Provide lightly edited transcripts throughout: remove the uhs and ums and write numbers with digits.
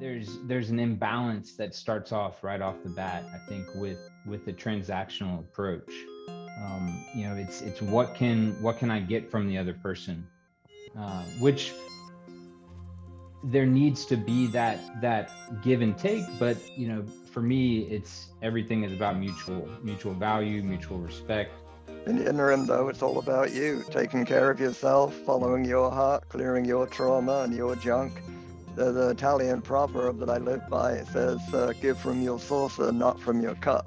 there's an imbalance that starts off right off the bat, I think, with the transactional approach. It's what can I get from the other person, which there needs to be that give and take, but for me, it's everything is about mutual value, mutual respect. In the interim, though, it's all about you, taking care of yourself, following your heart, clearing your trauma and your junk. There's an Italian proverb that I live by. It says, give from your saucer, not from your cup.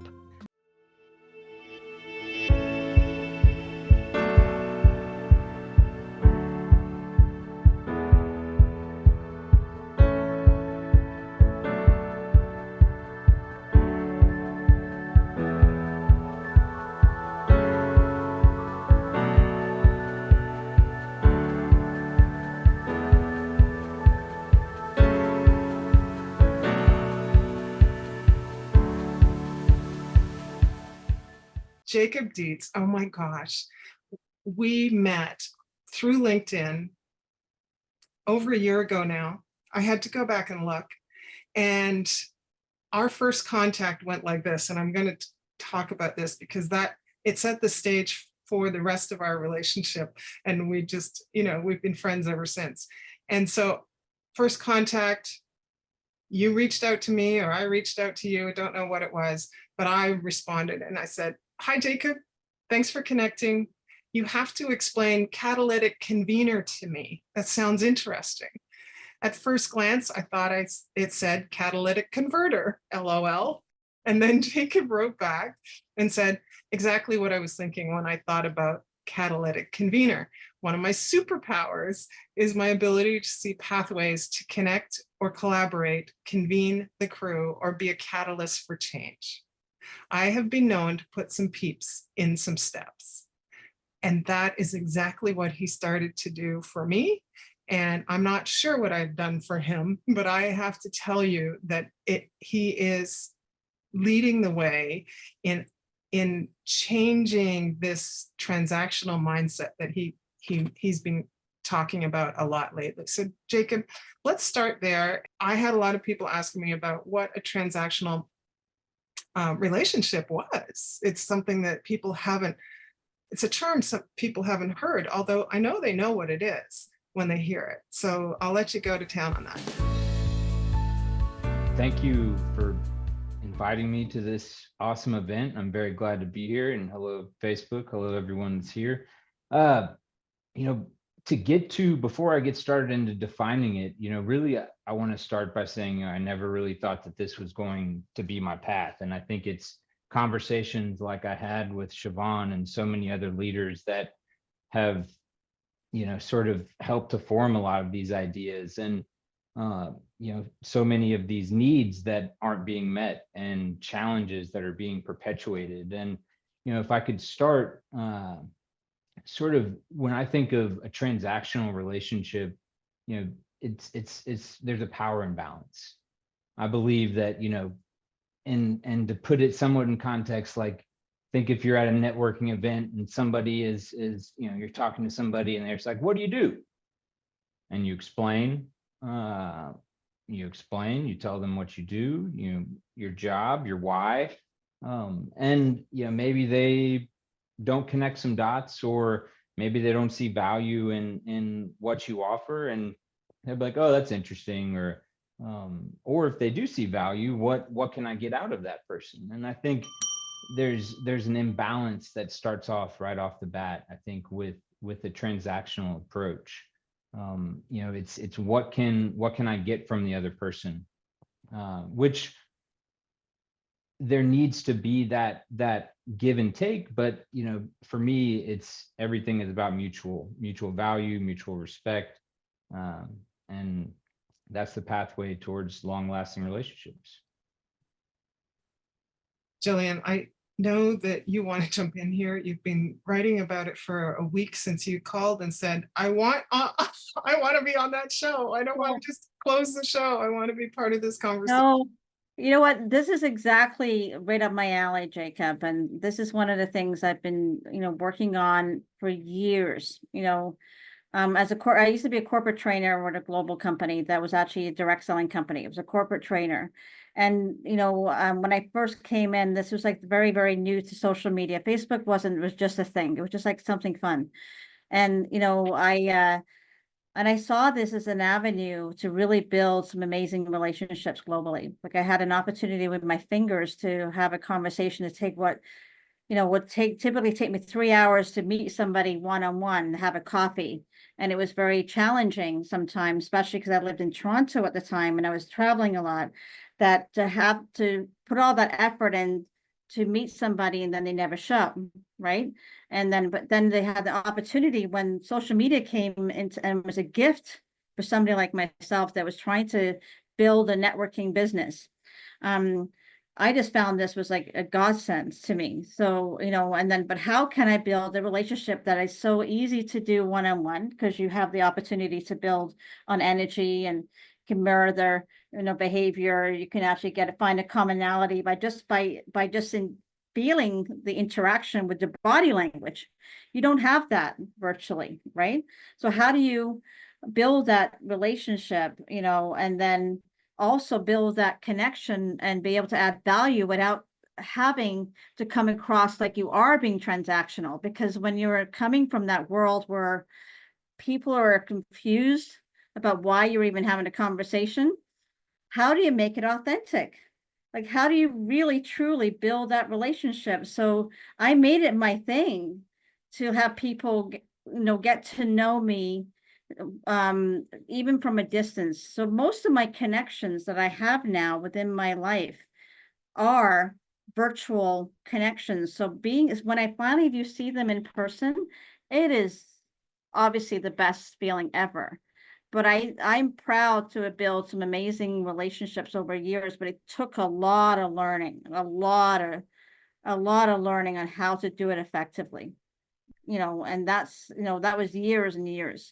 Jacob Deitz, oh my gosh, we met through LinkedIn over a year ago now. I had to go back and look. And our first contact went like this, and I'm going to talk about this because it set the stage for the rest of our relationship. And we just, we've been friends ever since. And so first contact, you reached out to me or I reached out to you. I don't know what it was, but I responded and I said, hi, Jacob, thanks for connecting. You have to explain catalytic convener to me. That sounds interesting. At first glance, I thought it said catalytic converter, LOL. And then Jacob wrote back and said exactly what I was thinking when I thought about catalytic convener. One of my superpowers is my ability to see pathways to connect or collaborate, convene the crew, or be a catalyst for change. I have been known to put some peeps in some steps. And that is exactly what he started to do for me. And I'm not sure what I've done for him, but I have to tell you that he is leading the way in changing this transactional mindset that he's been talking about a lot lately. So Jacob, let's start there. I had a lot of people asking me about what a transactional relationship was. It's something that it's a term some people haven't heard, although I know they know what it is when they hear it. So I'll let you go to town on that. Thank you for inviting me to this awesome event. I'm very glad to be here. And hello, Facebook. Hello, everyone that's here. Before I get started into defining it, really, I want to start by saying I never really thought that this was going to be my path. And I think it's conversations like I had with Siobhan and so many other leaders that have, sort of helped to form a lot of these ideas and, so many of these needs that aren't being met and challenges that are being perpetuated. And, if I could start, sort of when I think of a transactional relationship, there's a power imbalance. I believe that, and to put it somewhat in context, like think if you're at a networking event and somebody is you're talking to somebody and they're just like, what do you do? And you explain, you tell them what you do, your job, your why, and maybe they don't connect some dots, or maybe they don't see value in what you offer, and they're like, oh, that's interesting, or if they do see value, what can I get out of that person? And I think there's an imbalance that starts off right off the bat, I think, with the transactional approach. It's what can I get from the other person, which there needs to be that give and take, but for me, it's everything is about mutual value, mutual respect, and that's the pathway towards long-lasting relationships. Gillian, I know that you want to jump in here. You've been writing about it for a week since you called and said, I want to be on that show. I don't want to just close the show. I want to be part of this conversation. No, you know what? This is exactly right up my alley, Jacob. And this is one of the things I've been, working on for years. I used to be a corporate trainer with a global company that was actually a direct selling company. It was a corporate trainer. And, when I first came in, this was like very, very new to social media. Facebook it was just a thing. It was just like something fun. And, I saw this as an avenue to really build some amazing relationships globally. Like I had an opportunity with my fingers to have a conversation to take what would typically take me 3 hours to meet somebody one-on-one, have a coffee. And it was very challenging sometimes, especially because I lived in Toronto at the time and I was traveling a lot, that to have to put all that effort in to meet somebody and then they never show up, right? But then they had the opportunity when social media came into and was a gift for somebody like myself that was trying to build a networking business. I just found this was like a godsend to me. So, but how can I build a relationship that is so easy to do one-on-one, because you have the opportunity to build on energy and can mirror their, behavior. You can actually find a commonality by just in feeling the interaction with the body language. You don't have that virtually, right? So how do you build that relationship, and then also build that connection and be able to add value without having to come across like you are being transactional? Because when you're coming from that world where people are confused about why you're even having a conversation, how do you make it authentic? Like, how do you really truly build that relationship? So I made it my thing to have people, get to know me, even from a distance. So most of my connections that I have now within my life are virtual connections. So when I finally do see them in person, it is obviously the best feeling ever. But I'm proud to have built some amazing relationships over years, but it took a lot of learning, a lot of learning on how to do it effectively. And that was years and years.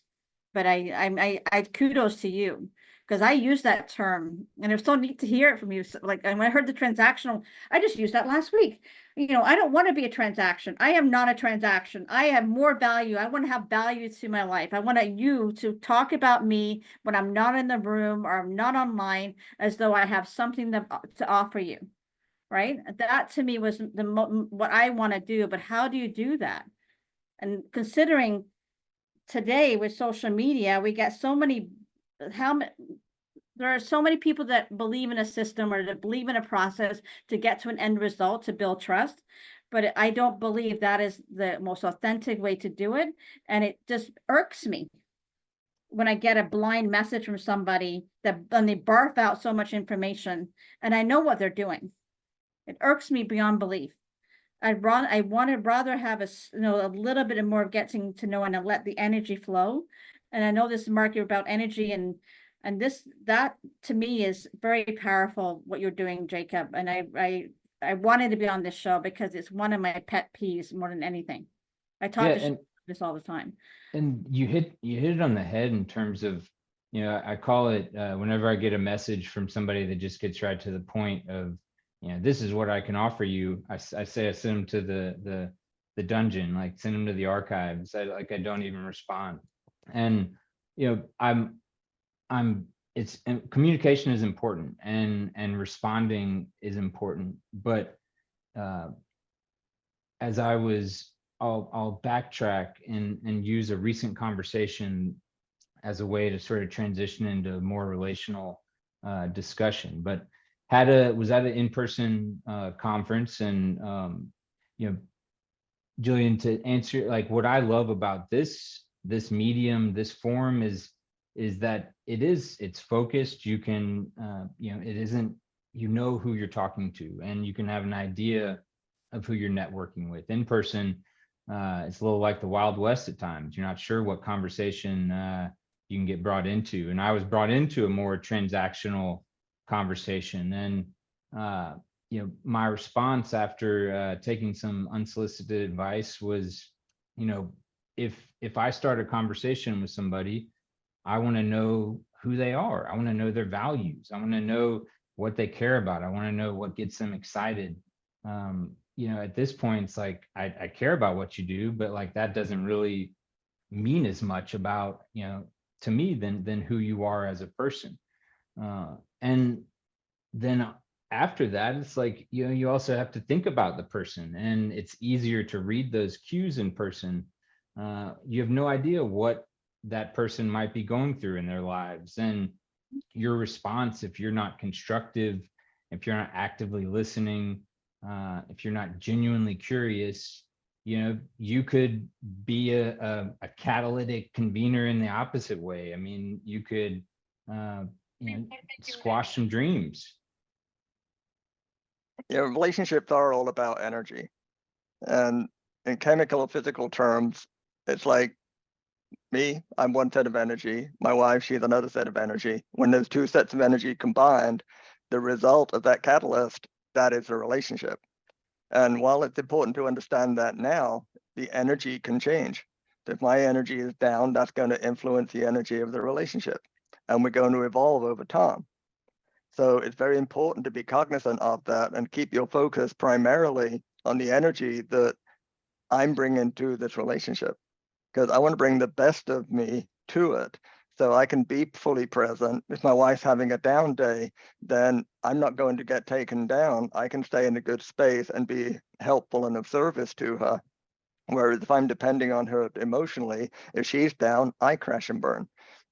But I kudos to you, because I use that term and it was so neat to hear it from you. So, like, when I heard the transactional, I just used that last week. I don't want to be a transaction. I am not a transaction. I have more value. I want to have value to my life. I want you to talk about me when I'm not in the room or I'm not online, as though I have something to offer you. Right? That to me was what I want to do. But how do you do that? And considering today with social media, we get there are so many people that believe in a system or that believe in a process to get to an end result to build trust. But I don't believe that is the most authentic way to do it. And it just irks me when I get a blind message from somebody and they barf out so much information and I know what they're doing. It irks me beyond belief. I wanted rather have a little bit of more getting to know and let the energy flow. And I know this is market about energy and that to me is very powerful what you're doing, Jacob. And I wanted to be on this show because it's one of my pet peeves more than anything. I talk to this all the time. And you hit it on the head in terms of, I call it whenever I get a message from somebody that just gets right to the point of, this is what I can offer you. I say I send them to the dungeon, like send them to the archives. I don't even respond. And communication is important and responding is important. But as I'll backtrack and use a recent conversation as a way to sort of transition into a more relational discussion. But was at an in-person conference, and Gillian, to answer, like, what I love about this medium, this forum is that it's focused. You can it isn't, who you're talking to, and you can have an idea of who you're networking with. In person, it's a little like the Wild West at times. You're not sure what conversation you can get brought into, and I was brought into a more transactional conversation. And my response after taking some unsolicited advice was, if I start a conversation with somebody, I want to know who they are. I want to know their values. I want to know what they care about. I want to know what gets them excited. At this point, it's like, I care about what you do, but like, that doesn't really mean as much about, to me than who you are as a person. And then after that, it's like, you also have to think about the person, and it's easier to read those cues in person. You have no idea what that person might be going through in their lives, and your response, if you're not constructive, if you're not actively listening, if you're not genuinely curious, you could be a catalytic convener in the opposite way. I mean, you could squash some dreams. Relationships are all about energy. And in chemical or physical terms, it's like me, I'm one set of energy. My wife, she's another set of energy. When those two sets of energy combined, the result of that catalyst, that is a relationship. And while it's important to understand that now, the energy can change. If my energy is down, that's going to influence the energy of the relationship. And we're going to evolve over time. So it's very important to be cognizant of that and keep your focus primarily on the energy that I'm bringing to this relationship, because I want to bring the best of me to it so I can be fully present. If my wife's having a down day, then I'm not going to get taken down. I can stay in a good space and be helpful and of service to her. Whereas if I'm depending on her emotionally, if she's down, I crash and burn.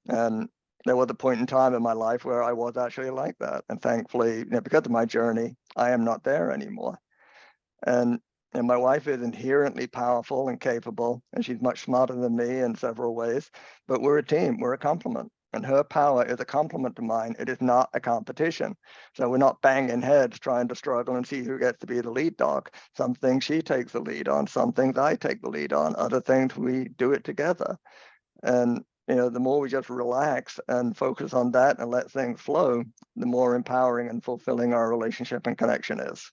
And there was a point in time in my life where I was actually like that. And thankfully, because of my journey, I am not there anymore. And my wife is inherently powerful and capable, and she's much smarter than me in several ways, but we're a team, we're a complement. And her power is a complement to mine. It is not a competition. So we're not banging heads trying to struggle and see who gets to be the lead dog. Some things she takes the lead on, some things I take the lead on, other things we do it together. And the more we just relax and focus on that and let things flow, the more empowering and fulfilling our relationship and connection is.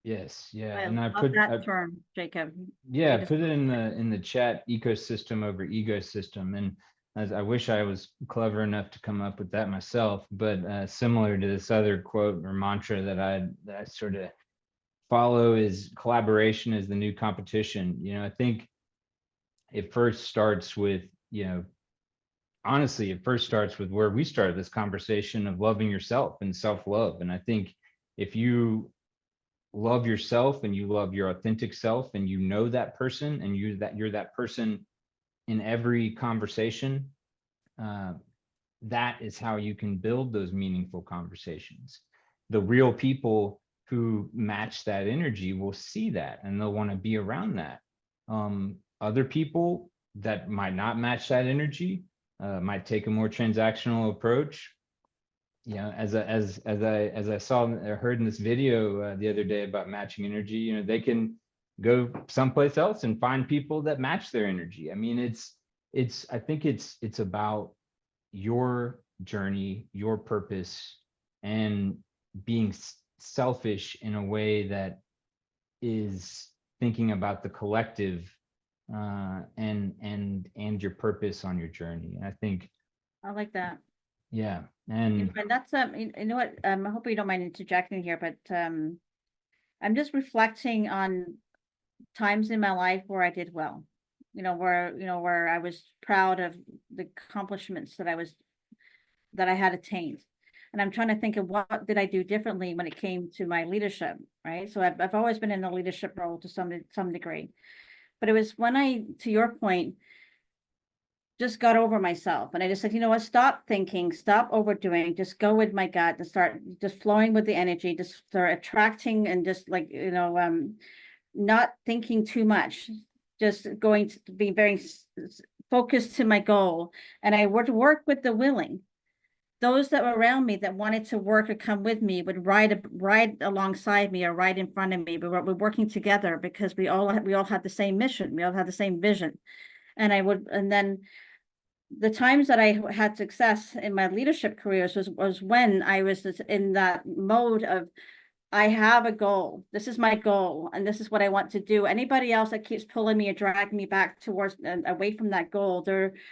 Yes, yeah, I and I love put that term, Jacob. yeah, Way to put it in the chat, ecosystem over ecosystem. And as I wish I was clever enough to come up with that myself, but similar to this other quote or mantra that I sort of follow is collaboration is the new competition. I think it first starts with, honestly, it first starts with where we started this conversation of loving yourself and self-love. And I think if you love yourself and you love your authentic self and that person and you're that person in every conversation, that is how you can build those meaningful conversations. The real people who match that energy will see that and they'll want to be around that. Other people that might not match that energy might take a more transactional approach. As I saw or heard in this video the other day about matching energy, they can go someplace else and find people that match their energy. I mean, I think it's about your journey, your purpose, and being selfish in a way that is thinking about the collective and your purpose on your journey. I think I like that. Yeah. And that's you know what, I hope you don't mind interjecting here, but I'm just reflecting on times in my life where I did well, where I was proud of the accomplishments that I had attained. And I'm trying to think of what did I do differently when it came to my leadership, right? So I've always been in a leadership role to some degree, but it was when I, to your point, just got over myself. And I just said, you know what, stop thinking, stop overdoing, just go with my gut and start just flowing with the energy, just start attracting and just like, not thinking too much, just going to be very focused to my goal. And I would work with the willing. Those that were around me that wanted to work or come with me would ride alongside me or ride in front of me. But we're working together because we all had the same mission. We all had the same vision. And then the times that I had success in my leadership careers was when I was in that mode of, I have a goal. This is my goal, and this is what I want to do. Anybody else that keeps pulling me or dragging me back towards and away from that goal,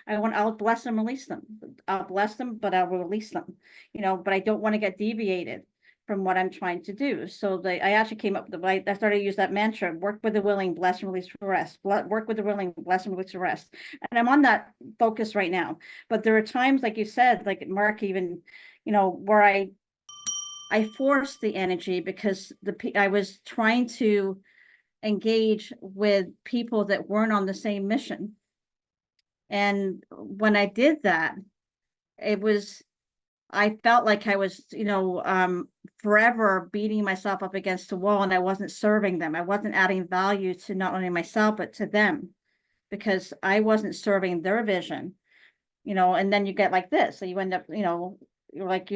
I'll bless them, release them. I'll bless them, but I will release them. But I don't want to get deviated from what I'm trying to do. So I actually came up with I started to use that mantra: work with the willing, bless and release the rest. Work with the willing, bless and release the rest. And I'm on that focus right now. But there are times, like you said, like Mark, even, where I forced the energy because I was trying to engage with people that weren't on the same mission. And when I did that, I felt like I was, forever beating myself up against the wall, and I wasn't serving them. I wasn't adding value to not only myself, but to them, because I wasn't serving their vision, and then you get like this. So you end up, you're like,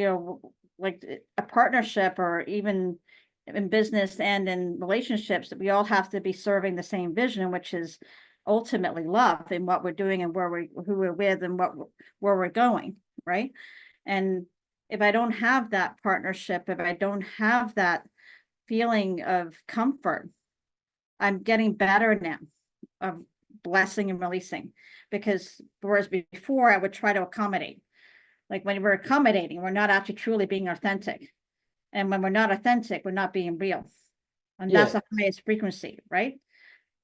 like a partnership, or even in business and in relationships, that we all have to be serving the same vision, which is ultimately love in what we're doing and who we're with and where we're going, right? And if I don't have that partnership, if I don't have that feeling of comfort, I'm getting better now of blessing and releasing, because whereas before I would try to accommodate. Like when we're accommodating, we're not actually truly being authentic. And when we're not authentic, we're not being real. And that's the highest frequency, right?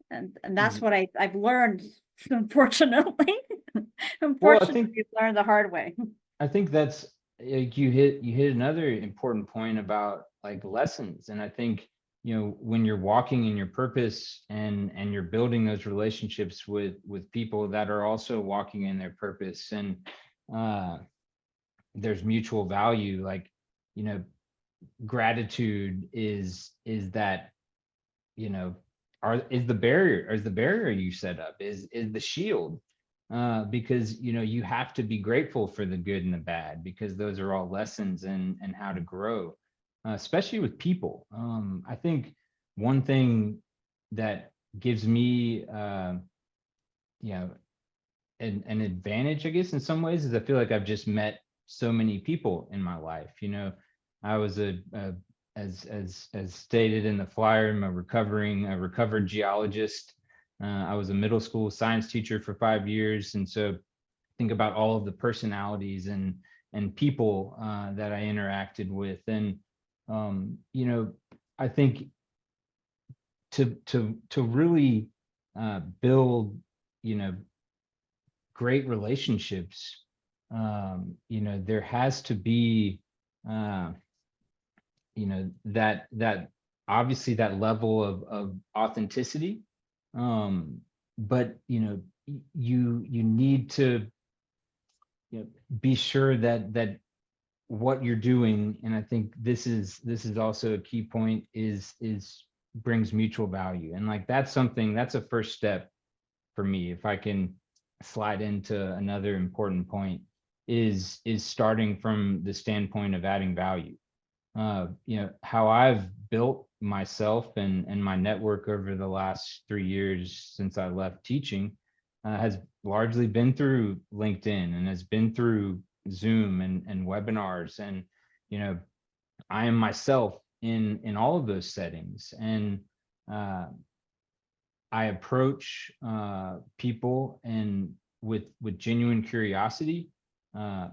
And that's what I've learned, unfortunately. Unfortunately, you've learned the hard way. I think that's like you hit another important point about like lessons. And I think, when you're walking in your purpose and you're building those relationships with people that are also walking in their purpose, and there's mutual value, like, gratitude is that, is the barrier you set up, is the shield, because you have to be grateful for the good and the bad, because those are all lessons and how to grow, especially with people. I think one thing that gives me an advantage, I guess, in some ways, is I feel like I've just met so many people in my life. I was as stated in the flyer, I'm a recovered geologist. I was a middle school science teacher for 5 years, and so think about all of the personalities and people that I interacted with, and I think to really build great relationships, there has to be that obviously that level of authenticity, but you need to be sure that what you're doing, and I think this is also a key point, is brings mutual value. And like that's a first step for me. If I can slide into another important point, is starting from the standpoint of adding value. How I've built myself and my network over the last 3 years since I left teaching has largely been through LinkedIn, and has been through Zoom and webinars. And I am myself in all of those settings, and I approach people and with genuine curiosity,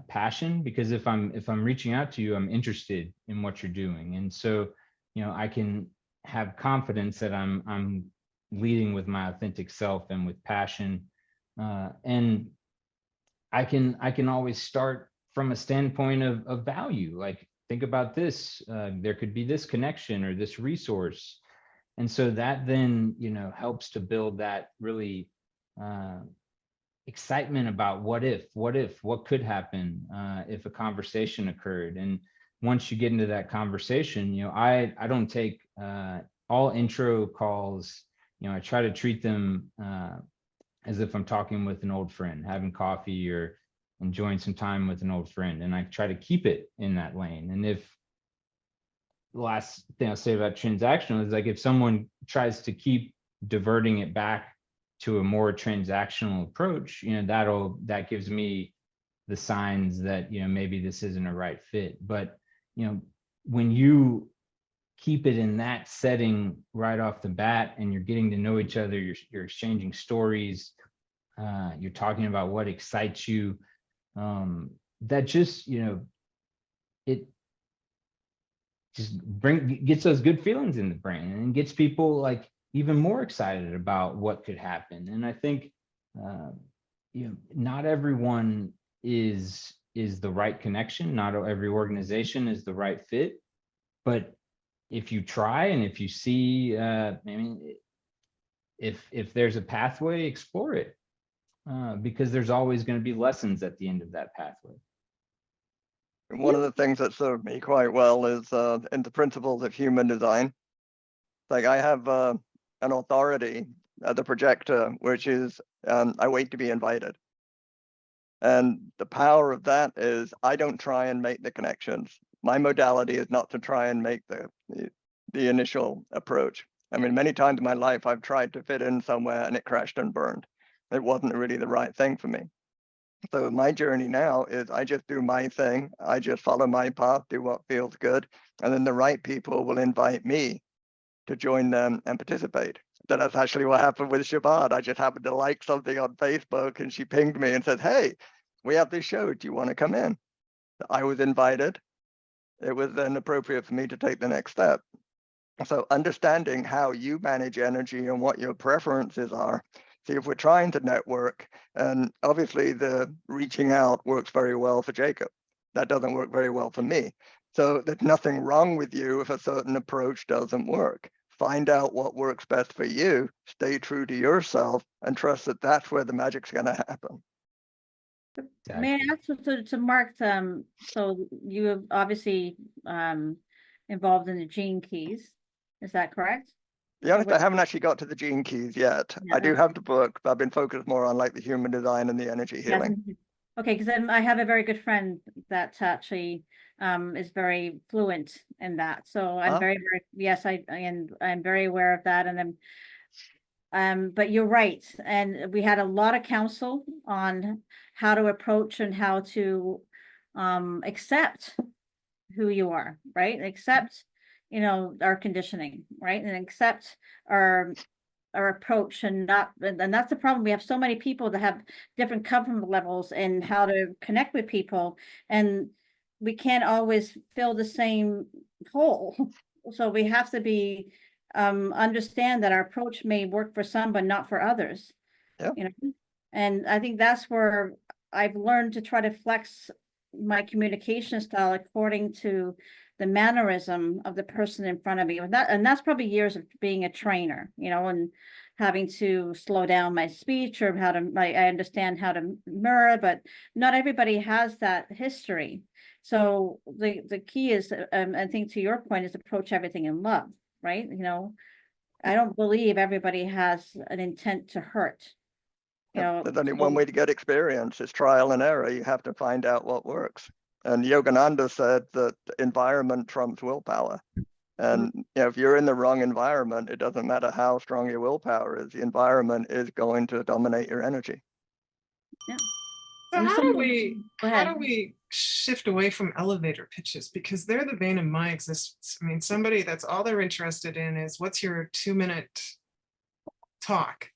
passion, because if I'm reaching out to you, I'm interested in what you're doing. And so I can have confidence that I'm leading with my authentic self and with passion, and I can always start from a standpoint of value. Like, think about this, there could be this connection or this resource. And so that then helps to build that really excitement about what could happen if a conversation occurred. And once you get into that conversation, I don't take all intro calls. I try to treat them as if I'm talking with an old friend, having coffee or enjoying some time with an old friend, and I try to keep it in that lane. And if the last thing I'll say about transactional is, like, if someone tries to keep diverting it back to a more transactional approach, that gives me the signs that maybe this isn't a right fit. But when you keep it in that setting right off the bat, and you're getting to know each other, you're exchanging stories, you're talking about what excites you, that just it just gets those good feelings in the brain and gets people like even more excited about what could happen. And I think not everyone is the right connection. Not every organization is the right fit. But if you try and if you see, if there's a pathway, explore it, because there's always going to be lessons at the end of that pathway. One of the things that served me quite well is in the principles of human design. Like I have an authority at the projector, which is I wait to be invited. And the power of that is I don't try and make the connections. My modality is not to try and make the initial approach. I mean, many times in my life, I've tried to fit in somewhere and it crashed and burned. It wasn't really the right thing for me. So my journey now is I just do my thing. I just follow my path, do what feels good. And then the right people will invite me to join them and participate. That's actually what happened with Siobhan. I just happened to like something on Facebook and she pinged me and said, hey, we have this show. Do you want to come in? I was invited. It was then appropriate for me to take the next step. So understanding how you manage energy and what your preferences are. See, if we're trying to network, and obviously the reaching out works very well for Jacob. That doesn't work very well for me. So there's nothing wrong with you if a certain approach doesn't work. Find out what works best for you, stay true to yourself, and trust that that's where the magic's going to happen. Exactly. May I ask to Mark, so you have obviously involved in the gene keys, is that correct? Yeah, I haven't actually got to the gene keys yet. Yeah, I do have the book, but I've been focused more on like the human design and the energy healing. yes. Okay, because I have a very good friend that actually is very fluent in that. So I'm very, yes, I'm very aware of that. And then but you're right. And we had a lot of counsel on how to approach and how to accept who you are, right? Accept, our conditioning, right? And accept our approach and not, and that's the problem. We have so many people that have different comfort levels and how to connect with people, and we can't always fill the same hole. So we have to be understand that our approach may work for some but not for others. Yeah. And I think that's where I've learned to try to flex my communication style according to the mannerism of the person in front of me. And that's probably years of being a trainer, and having to slow down my speech or I understand how to mirror, but not everybody has that history. So the key is, I think to your point, is approach everything in love, right? I don't believe everybody has an intent to hurt. There's only one way to get experience. It's trial and error. You have to find out what works. And Yogananda said that environment trumps willpower. And if you're in the wrong environment, it doesn't matter how strong your willpower is. The environment is going to dominate your energy. Yeah. So how do we shift away from elevator pitches? Because they're the bane of my existence. I mean, somebody that's all they're interested in is what's your 2-minute talk.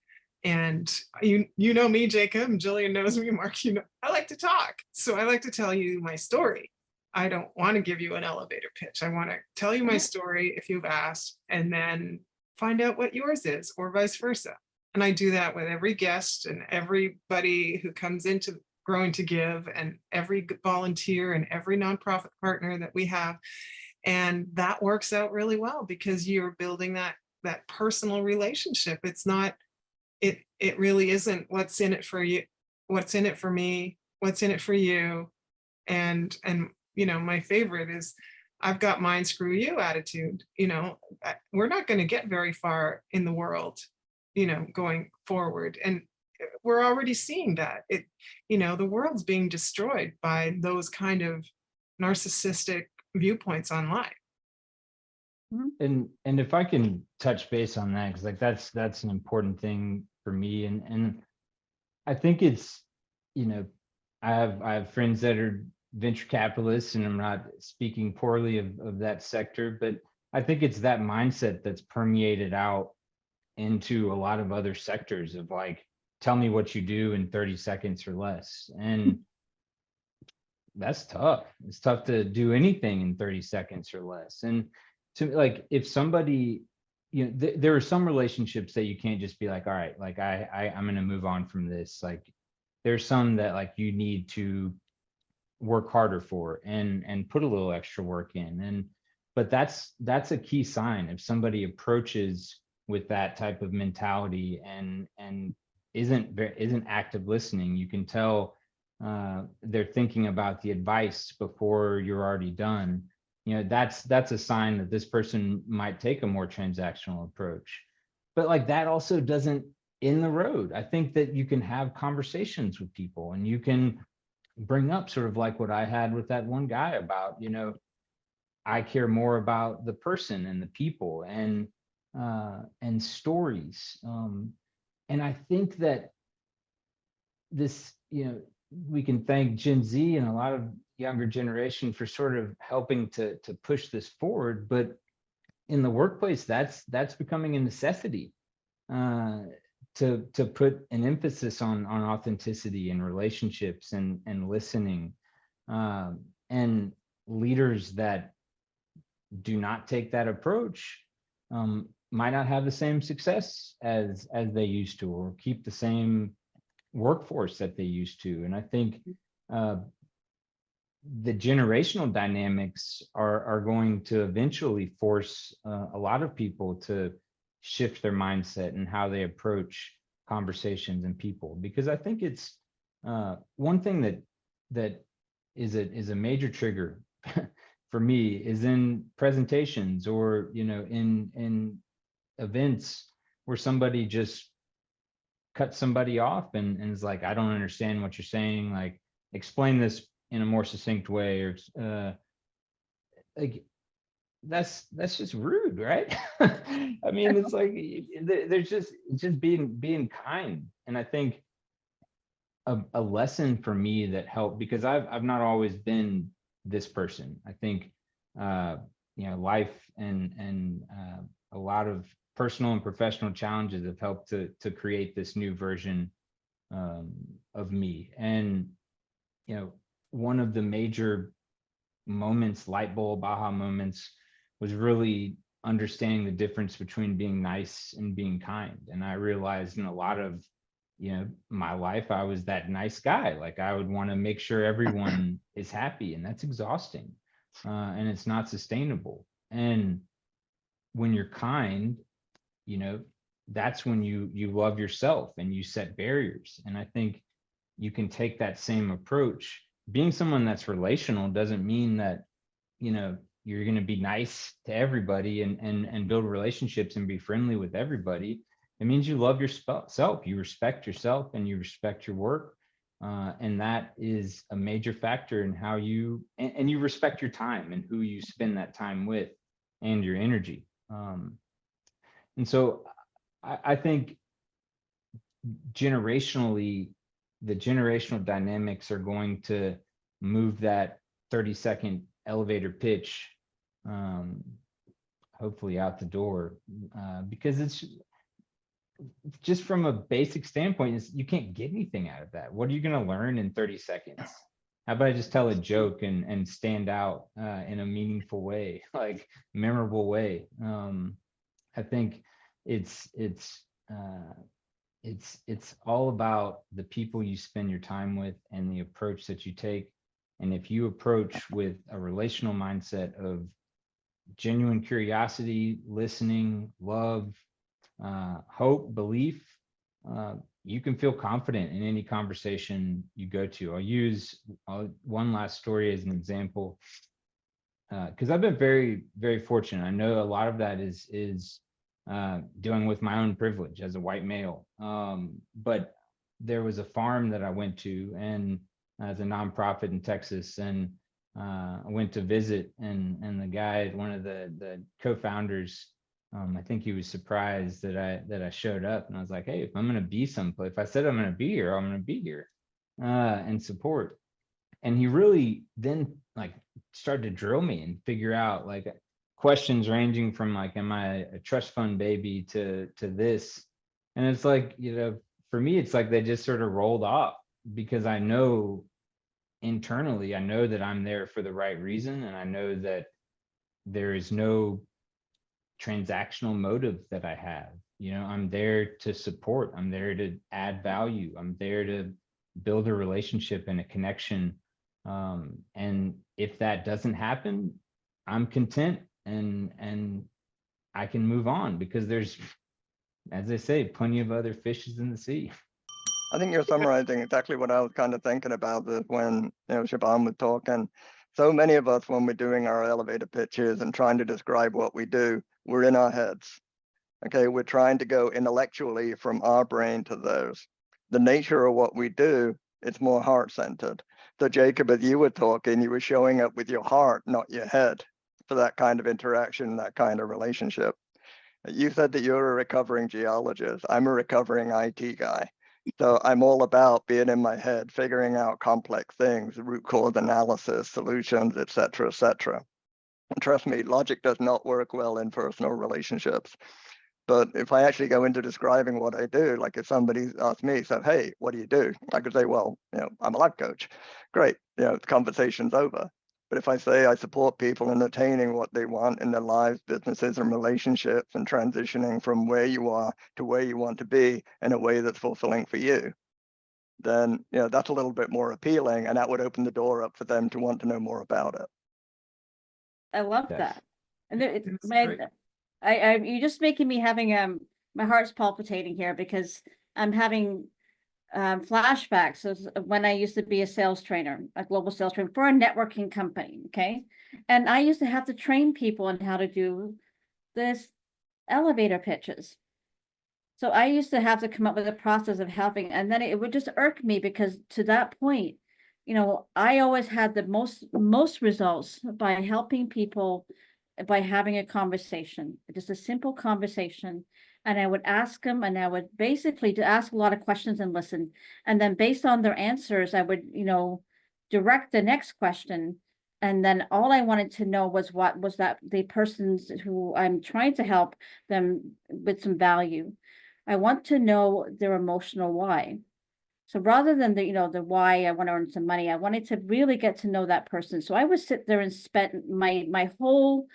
And you know me, Jacob, and Gillian knows me, Mark, I like to talk. So I like to tell you my story. I don't want to give you an elevator pitch. I want to tell you my story if you've asked, and then find out what yours is, or vice versa. And I do that with every guest and everybody who comes into Growing to Give, and every volunteer and every nonprofit partner that we have. And that works out really well because you're building that personal relationship. It's not, it really isn't what's in it for you, what's in it for me, what's in it for you. And my favorite is I've got mine, screw you attitude. We're not going to get very far in the world, going forward. And we're already seeing that the world's being destroyed by those kind of narcissistic viewpoints online. And if I can touch base on that, because that's an important thing for me. And I think it's, I have friends that are venture capitalists, and I'm not speaking poorly of that sector, but I think it's that mindset that's permeated out into a lot of other sectors of like, tell me what you do in 30 seconds or less. And that's tough. It's tough to do anything in 30 seconds or less. And to like, if somebody, you know, there are some relationships that you can't just be like, all right, like I'm going to move on from this. Like there's some that like you need to work harder for and put a little extra work in. And but that's a key sign. If somebody approaches with that type of mentality and isn't active listening, you can tell they're thinking about the advice before you're already done. You know, that's a sign that this person might take a more transactional approach. But like that also doesn't end the road. I think that you can have conversations with people and you can bring up sort of like what I had with that one guy about, you know, I care more about the person and the people and stories. And I think that this, you know, we can thank Gen Z and a lot of younger generation for sort of helping to push this forward. But in the workplace, that's becoming a necessity to put an emphasis on authenticity and relationships and listening. And leaders that do not take that approach might not have the same success as they used to, or keep the same workforce that they used to. And I think the generational dynamics are going to eventually force a lot of people to shift their mindset and how they approach conversations and people. Because I think it's one thing that is a major trigger for me is in presentations, or you know, in events where somebody just cuts somebody off and is like, I don't understand what you're saying, like explain this in a more succinct way, or like that's just rude, right? I mean, it's like there's just being kind. And I think a lesson for me that helped, because I've not always been this person. I think you know, life and a lot of personal and professional challenges have helped to create this new version of me. And you know, one of the major moments, light bulb aha moments, was really understanding the difference between being nice and being kind. And I realized in a lot of, you know, my life, I was that nice guy. Like I would want to make sure everyone is happy, and that's exhausting, and it's not sustainable. And when you're kind, you know, that's when you love yourself and you set barriers. And I think you can take that same approach. Being someone that's relational doesn't mean that, you know, you're going to be nice to everybody and build relationships and be friendly with everybody. It means you love yourself, you respect yourself, and you respect your work. And that is a major factor in how you, and you respect your time and who you spend that time with and your energy. And so I think generationally, the generational dynamics are going to move that 30-second elevator pitch hopefully out the door, because it's just from a basic standpoint, you can't get anything out of that. What are you going to learn in 30 seconds? How about I just tell a joke and stand out in a meaningful way, like memorable way? I think it's all about the people you spend your time with and the approach that you take. And if you approach with a relational mindset of genuine curiosity, listening, love, hope, belief, you can feel confident in any conversation you go to. I'll use one last story as an example, because I've been very, very fortunate. I know a lot of that is dealing with my own privilege as a white male. But there was a farm that I went to, and as a nonprofit in Texas, and I went to visit, and the guy, one of the co-founders, I think he was surprised that I showed up, and I was like, hey, if I'm going to be someplace, if I said I'm going to be here, I'm going to be here and support. And he really then like started to drill me and figure out like questions ranging from like, am I a trust fund baby to this? And it's like, you know, for me, it's like they just sort of rolled off, because I know internally, I know that I'm there for the right reason, and I know that there is no transactional motive that I have. I'm there to support, I'm there to add value, I'm there to build a relationship and a connection. And if that doesn't happen, I'm content, and I can move on, because there's, as I say, plenty of other fishes in the sea. I think you're summarizing exactly what I was kind of thinking about this when Siobhan was talking. So many of us, when we're doing our elevator pitches and trying to describe what we do, we're in our heads. Okay, we're trying to go intellectually from our brain to theirs. The nature of what we do, it's more heart-centered. So Jacob, as you were talking, you were showing up with your heart, not your head, for that kind of interaction, that kind of relationship. You said that you're a recovering geologist. I'm a recovering IT guy. So I'm all about being in my head, figuring out complex things, root cause analysis, solutions, et cetera, et cetera. And trust me, logic does not work well in personal relationships. But if I actually go into describing what I do, like if somebody asks me, so, hey, what do you do? I could say, well, I'm a life coach. Great, the conversation's over. But if I say I support people in attaining what they want in their lives, businesses, and relationships, and transitioning from where you are to where you want to be in a way that's fulfilling for you, then that's a little bit more appealing, and that would open the door up for them to want to know more about it. I love Yes. that. And it's That's my, great. you're just making me having my heart's palpitating here, because I'm having flashbacks of when I used to be a sales trainer, a global sales trainer for a networking company. Okay. And I used to have to train people on how to do this elevator pitches. So I used to have to come up with a process of helping, and then it would just irk me, because to that point, I always had the most results by helping people, by having a conversation, just a simple conversation. And I would ask them, and I would basically ask a lot of questions and listen. And then based on their answers, I would, direct the next question. And then all I wanted to know was what was that the persons who I'm trying to help them with some value. I want to know their emotional why. So rather than the why I want to earn some money, I wanted to really get to know that person. So I would sit there and spend my whole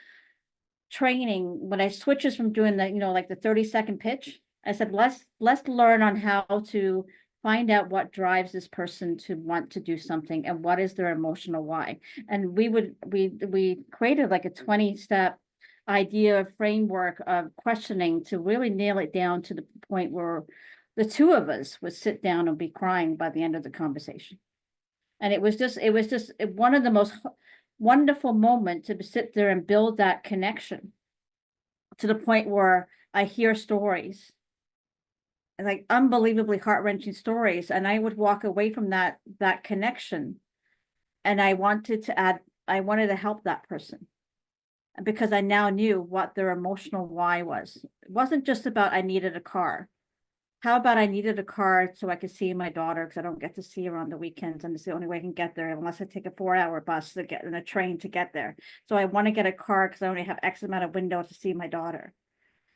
training, when I switches from doing the, like the 30-second pitch, I said, let's learn on how to find out what drives this person to want to do something, and what is their emotional why. And we created like a 20-step idea framework of questioning to really nail it down to the point where the two of us would sit down and be crying by the end of the conversation. And it was just one of the most wonderful moments to sit there and build that connection, to the point where I hear stories, like unbelievably heart-wrenching stories, and I would walk away from that connection, and I wanted to help that person, because I now knew what their emotional why was. It wasn't just about I needed a car. How about I needed a car so I could see my daughter, because I don't get to see her on the weekends, and it's the only way I can get there unless I take a 4-hour bus to get in a train to get there. So I want to get a car because I only have X amount of window to see my daughter.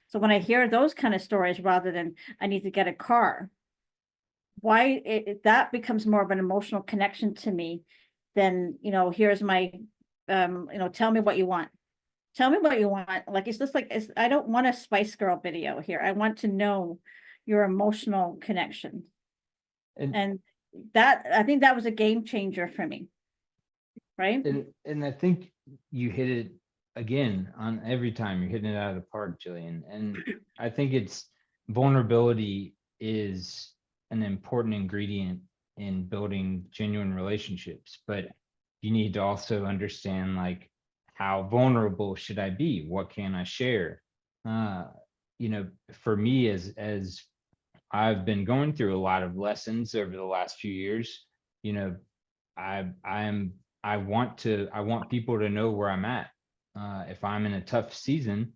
So when I hear those kind of stories, rather than I need to get a car, that becomes more of an emotional connection to me than, here's my, tell me what you want. Tell me what you want. Like, it's just like, I don't want a Spice Girl video here. I want to know your emotional connection. And that, I think that was a game changer for me. Right. And I think you hit it again on every time. You're hitting it out of the park, Gillian. And I think vulnerability is an important ingredient in building genuine relationships, but you need to also understand, like, how vulnerable should I be? What can I share? For me, as I've been going through a lot of lessons over the last few years, I want people to know where I'm at. If I'm in a tough season,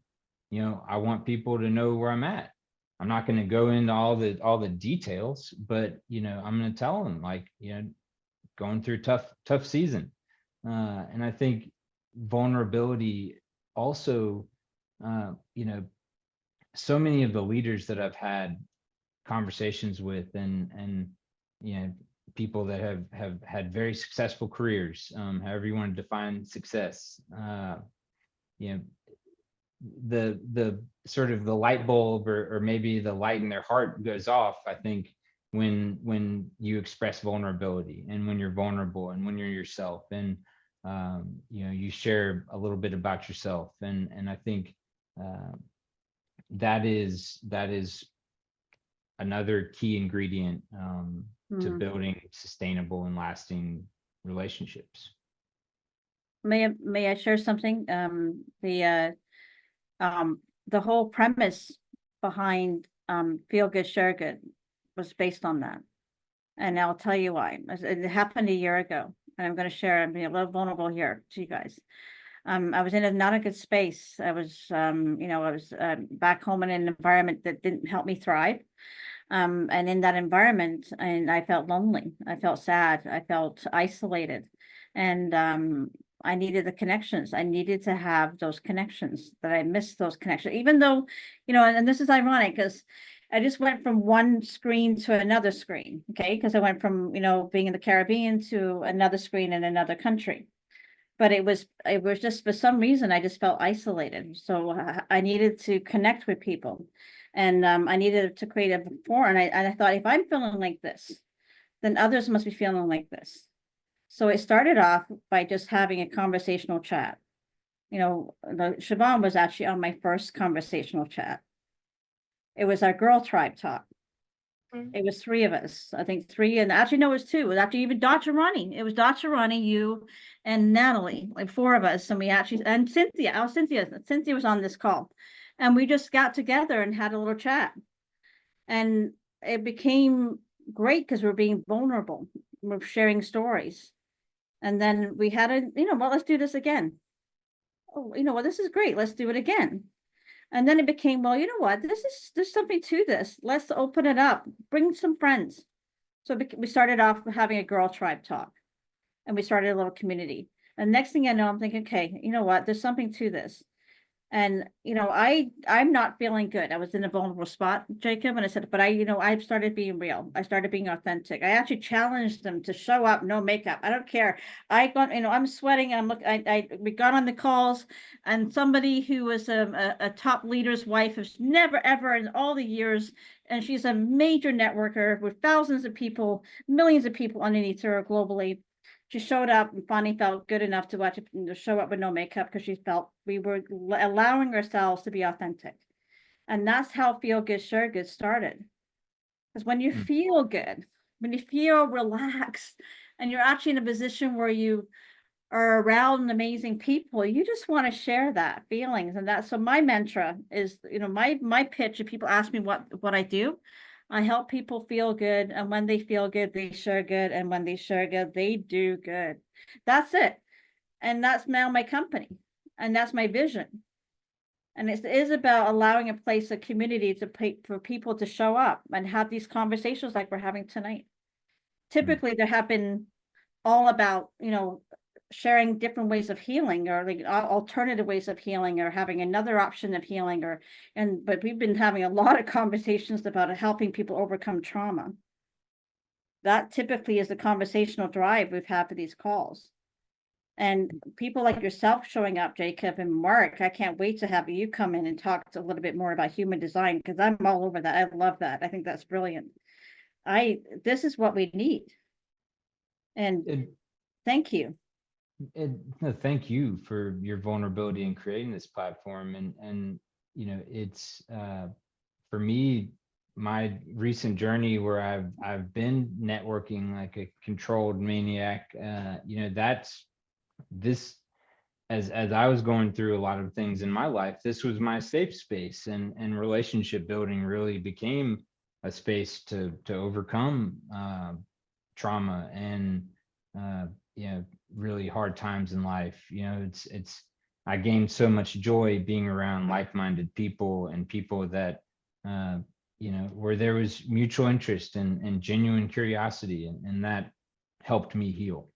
I want people to know where I'm at. I'm not going to go into all the details, but I'm going to tell them, like, going through tough season. And I think vulnerability also, so many of the leaders that I've had conversations with, and people that have had very successful careers, however you want to define success. You know, the sort of the light bulb, or maybe the light in their heart goes off, I think, when you express vulnerability, and when you're vulnerable, and when you're yourself, and you know, you share a little bit about yourself, and I think that is another key ingredient to building sustainable and lasting relationships. May I share something? The whole premise behind Feel Good, Share Good was based on that. And I'll tell you why. It happened a year ago, and I'm going to share, I'm being a little vulnerable here to you guys. I was in not a good space. I was, you know, I was back home in an environment that didn't help me thrive. And in that environment, and I felt lonely. I felt sad. I felt isolated. And I needed the connections. I needed to have those connections, that I missed those connections, even though, you know, and this is ironic because I just went from one screen to another screen. Okay. Because I went from, you know, being in the Caribbean to another screen in another country. But it was just, for some reason, I just felt isolated. So I needed to connect with people, and I needed to create a before. And I thought, if I'm feeling like this, then others must be feeling like this. So it started off by just having a conversational chat. You know, Siobhan was actually on my first conversational chat. It was our girl tribe talk. It was 3 of us, I think 3, and actually no, it was 2. It was actually even Dr. Ronnie. It was Dr. Ronnie, you, and Natalie, like 4 of us, and we actually, and Cynthia. Cynthia was on this call, and we just got together and had a little chat, and it became great because we're being vulnerable, we're sharing stories, and then we had a, you know, well, let's do this again. Oh, you know, well, this is great. Let's do it again. And then it became, well, you know what, there's something to this. Let's open it up, bring some friends. So we started off having a girl tribe talk, and we started a little community. And next thing I know, I'm thinking, okay, you know what, there's something to this. And, you know, I'm not feeling good. I was in a vulnerable spot, Jacob. And I said, but I've started being real. I started being authentic. I actually challenged them to show up, no makeup. I don't care. I'm sweating. We got on the calls, and somebody who was a top leader's wife has never, ever in all the years. And she's a major networker with thousands of people, millions of people underneath her globally. She showed up and finally felt good enough to show up with no makeup, because she felt we were allowing ourselves to be authentic. And that's how Feel Good, Share Good started. Because when you feel good, when you feel relaxed, and you're actually in a position where you are around amazing people, you just want to share that feelings. And that, so my mantra is, you know, my pitch, if people ask me what I do, I help people feel good, and when they feel good, they share good, and when they share good, they do good. That's it. And that's now my company, and that's my vision. And it is about allowing a place, a community for people to show up and have these conversations like we're having tonight. Typically, there have been all about, you know, sharing different ways of healing, or like alternative ways of healing, or having another option of healing, but we've been having a lot of conversations about helping people overcome trauma. That typically is the conversational drive we've had for these calls. And people like yourself showing up, Jacob and Mark, I can't wait to have you come in and talk a little bit more about human design, because I'm all over that. I love that. I think that's brilliant. This is what we need. And thank you. No, thank you for your vulnerability in creating this platform. And you know, it's for me, my recent journey where I've been networking like a controlled maniac. You know, that's this, as I was going through a lot of things in my life, this was my safe space, and relationship building really became a space to overcome trauma and you know, really hard times in life. You know, it's I gained so much joy being around like-minded people, and people that you know, where there was mutual interest and genuine curiosity, and that helped me heal.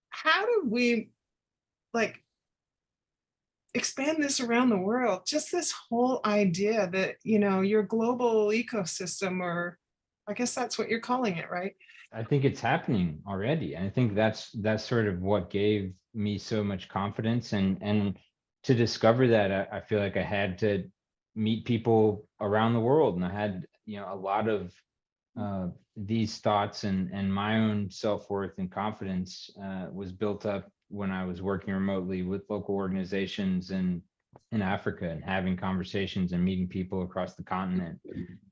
How do we like expand this around the world? Just this whole idea that, you know, your global ecosystem, or I guess that's what you're calling it, right? I think it's happening already. And I think that's sort of what gave me so much confidence. And to discover that, I feel like I had to meet people around the world. And I had, a lot of these thoughts and my own self-worth and confidence was built up when I was working remotely with local organizations in Africa, and having conversations and meeting people across the continent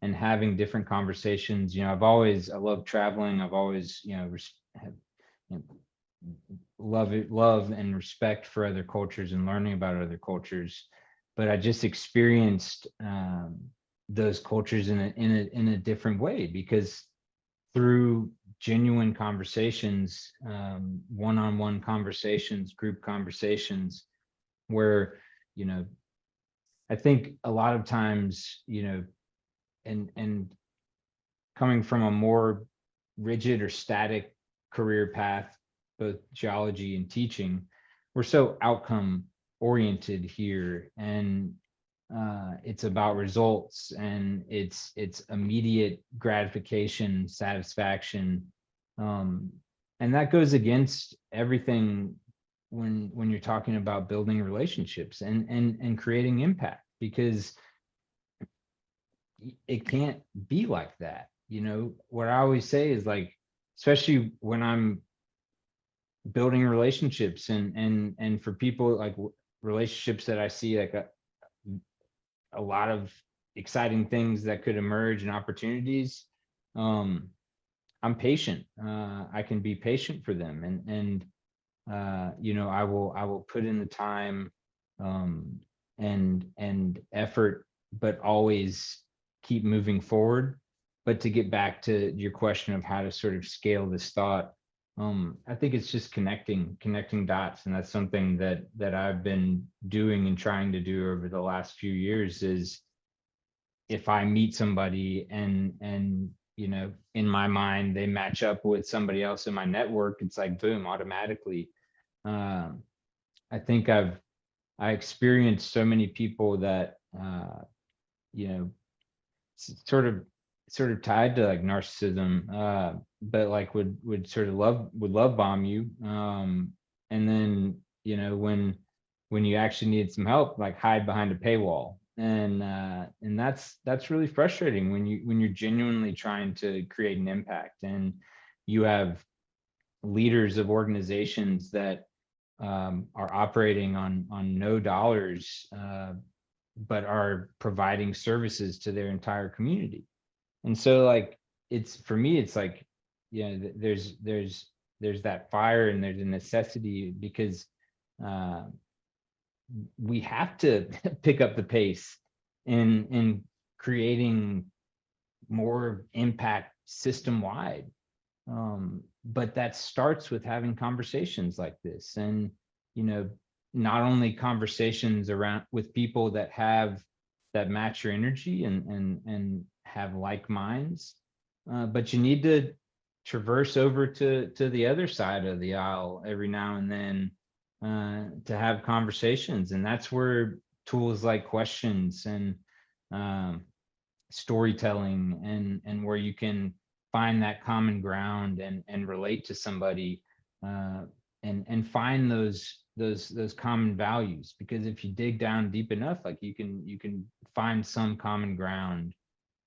and having different conversations. I love traveling. I've always, have, love and respect for other cultures and learning about other cultures. But I just experienced those cultures in a different way, because through genuine conversations, one-on-one conversations, group conversations, where, I think a lot of times, and coming from a more rigid or static career path, both geology and teaching, we're so outcome oriented here, and it's about results, and it's immediate gratification, satisfaction, and that goes against everything when you're talking about building relationships and creating impact, because it can't be like that. What I always say is, like, especially when I'm building relationships and for people, like relationships that I see like a lot of exciting things that could emerge and opportunities, I'm patient. I can be patient for them, and I will put in the time and effort, but always keep moving forward. But to get back to your question of how to sort of scale this thought, I think it's just connecting dots, and that's something that I've been doing and trying to do over the last few years. Is if I meet somebody and in my mind they match up with somebody else in my network, it's like boom, automatically. I think I experienced so many people that sort of tied to like narcissism, but like would sort of love bomb you, and then when you actually need some help, like hide behind a paywall, and that's really frustrating when you're genuinely trying to create an impact, and you have leaders of organizations that are operating on no dollars, but are providing services to their entire community. And so, like, it's, for me, it's like, there's that fire, and there's a necessity, because we have to pick up the pace in creating more impact system wide. But that starts with having conversations like this, and not only conversations around with people that match your energy and have like minds, but you need to traverse over to the other side of the aisle every now and then to have conversations. And that's where tools like questions and storytelling and where you can find that common ground and relate to somebody, and find those common values. Because if you dig down deep enough, like you can find some common ground,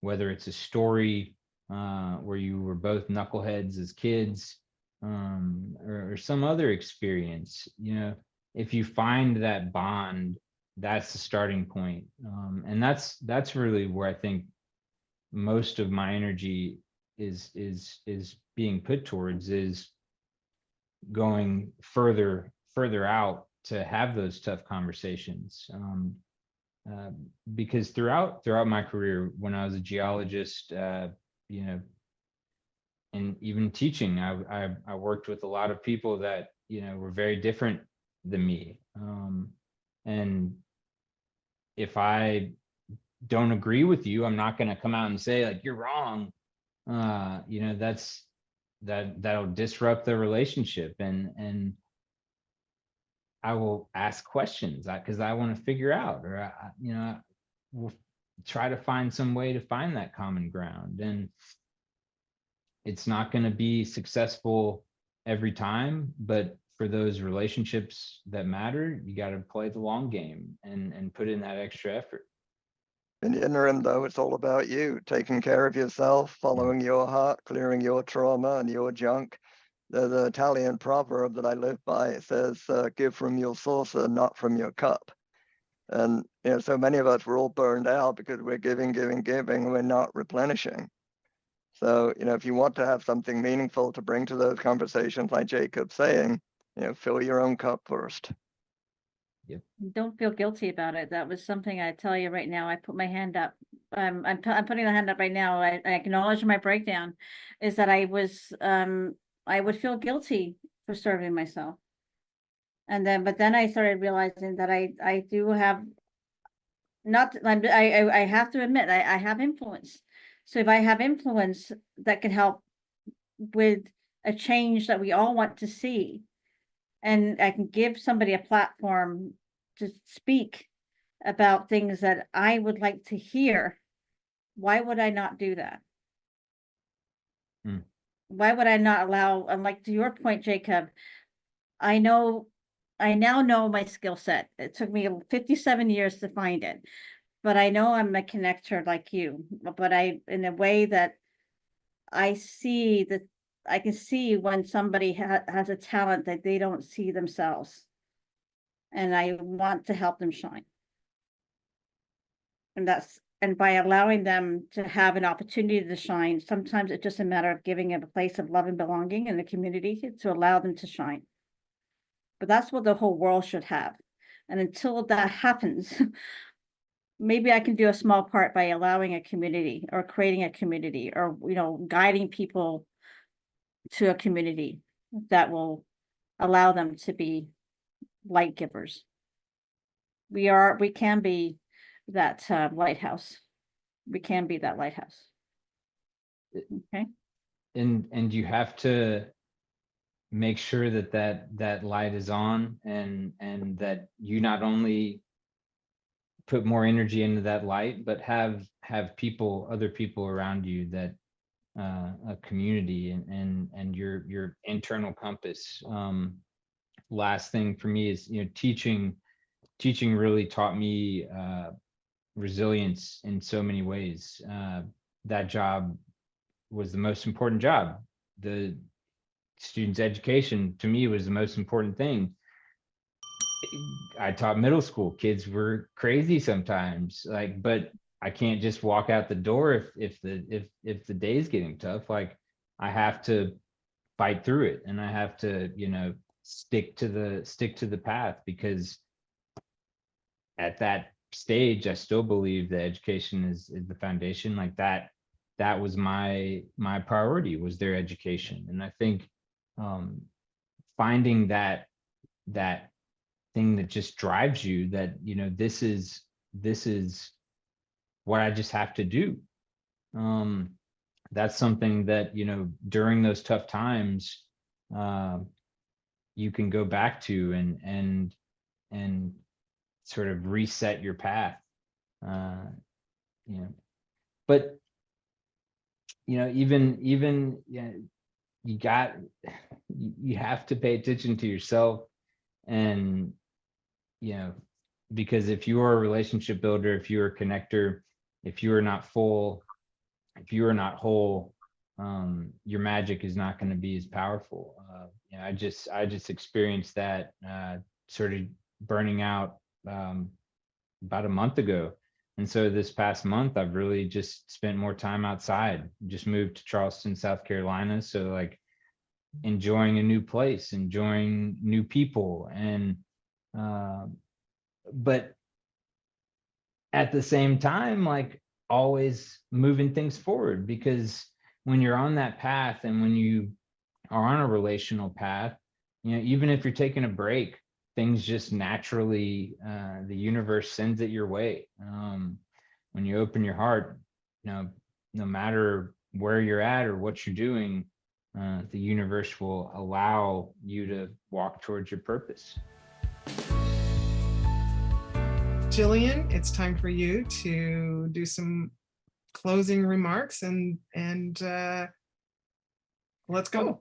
whether it's a story where you were both knuckleheads as kids, or some other experience. If you find that bond, that's the starting point. And that's really where I think most of my energy is being put towards, is going further out to have those tough conversations. Because throughout my career, when I was a geologist, and even teaching, I worked with a lot of people that were very different than me, and if I don't agree with you, I'm not going to come out and say like you're wrong. That'll disrupt the relationship, and I will ask questions because I want to figure out, or we'll try to find some way to find that common ground. And it's not going to be successful every time, but for those relationships that matter, you got to play the long game and put in that extra effort. In the interim, though, it's all about you, taking care of yourself, following your heart, clearing your trauma and your junk. The Italian proverb that I live by, it says, give from your saucer, not from your cup. And so many of us, we're all burned out because we're giving, and we're not replenishing. So, if you want to have something meaningful to bring to those conversations, like Jacob's saying, fill your own cup first. Don't feel guilty about it. That was something I tell you right now. I put my hand up. I'm putting the hand up right now. I acknowledge my breakdown is that I would feel guilty for serving myself. But then I started realizing that I do have I have to admit I have influence. So if I have influence that can help with a change that we all want to see, and I can give somebody a platform to speak about things that I would like to hear, why would I not do that? Why would I not allow, and like to your point, Jacob, I now know my skill set. It took me 57 years to find it, but I know I'm a connector like you, but in a way that I can see when somebody has a talent that they don't see themselves, and I want to help them shine. And by allowing them to have an opportunity to shine, sometimes it's just a matter of giving them a place of love and belonging in the community to allow them to shine. But that's what the whole world should have. And until that happens, maybe I can do a small part by allowing a community or creating a community or, guiding people to a community that will allow them to be light givers. We can be that lighthouse. We can be that lighthouse. Okay. And you have to make sure that light is on, and that you not only put more energy into that light, but have other people around you that a community and your internal compass. Last thing for me is, teaching really taught me resilience in so many ways. That job was the most important job. The students' education to me was the most important thing. I taught middle school. Kids were crazy sometimes, but I can't just walk out the door if the day's getting tough. Like, I have to fight through it, and I have to, stick to the path, because at that stage, I still believe that education is the foundation. Like that was my priority, was their education. And I think finding that thing that just drives you, that this is what I just have to do. That's something that during those tough times you can go back to and sort of reset your path. But even you have to pay attention to yourself, and because if you are a relationship builder, if you're a connector, if you are not full, if you are not whole, your magic is not going to be as powerful. I just experienced that sort of burning out about a month ago. And so this past month, I've really just spent more time outside. Just moved to Charleston, South Carolina. So like enjoying a new place, enjoying new people, and but at the same time, like always moving things forward, because when you're on that path and when you are on a relational path, even if you're taking a break, things just naturally, the universe sends it your way. When you open your heart, no matter where you're at or what you're doing, the universe will allow you to walk towards your purpose. Gillian, it's time for you to do some closing remarks and Let's go.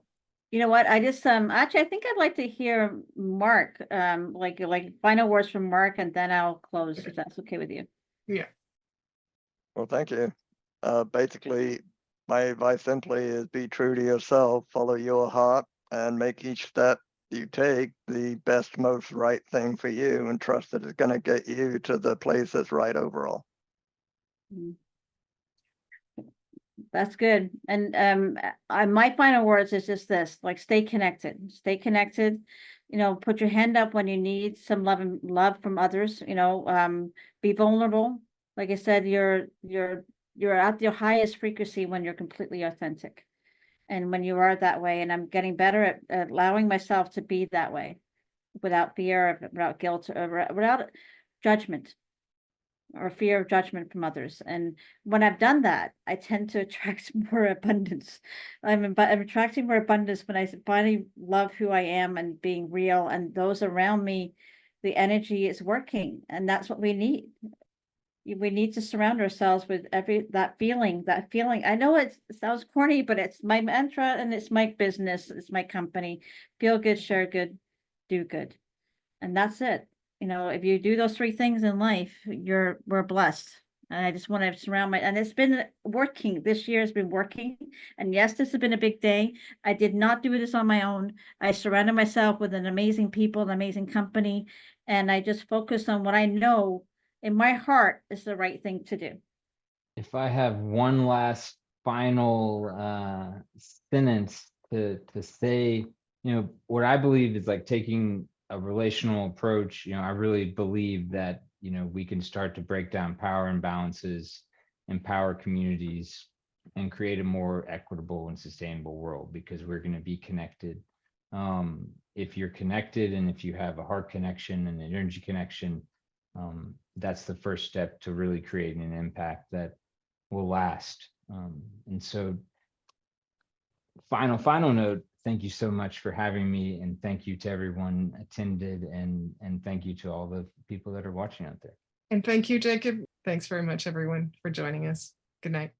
You know what? I just actually I think I'd like to hear Mark, like final words from Mark, and then I'll close if that's okay with you. Yeah. Well, thank you. Basically, my advice simply is be true to yourself, follow your heart, and make each step you take the best, most right thing for you, and trust that it's going to get you to the place that's right overall. That's good. And my final words is just this, like, stay connected, you know, put your hand up when you need some love from others, you know, be vulnerable. Like I said, you're at your highest frequency when you're completely authentic. And when you are that way, and I'm getting better at allowing myself to be that way without fear, without guilt, or without judgment or fear of judgment from others. And when I've done that, I tend to attract more abundance. I'm attracting more abundance when I finally love who I am and being real, and those around me, the energy is working, and that's what we need. We need to surround ourselves with that feeling. I know it sounds corny, but it's my mantra and it's my business. It's my company. Feel good, share good, do good. And that's it. You know, if you do those three things in life, we're blessed. And I just want to surround and it's been working. This year has been working. And yes, this has been a big day. I did not do this on my own. I surrounded myself with an amazing people, an amazing company. And I just focused on what I know in my heart is the right thing to do. If I have one last final sentence to say, you know, what I believe is like taking a relational approach. You know, I really believe that, you know, we can start to break down power imbalances, empower communities, and create a more equitable and sustainable world, because we're going to be connected. If you're connected, and if you have a heart connection and an energy connection, that's the first step to really creating an impact that will last. And so final note, thank you so much for having me, and thank you to everyone attended, and thank you to all the people that are watching out there. And thank you, Jacob. Thanks very much, everyone, for joining us. Good night.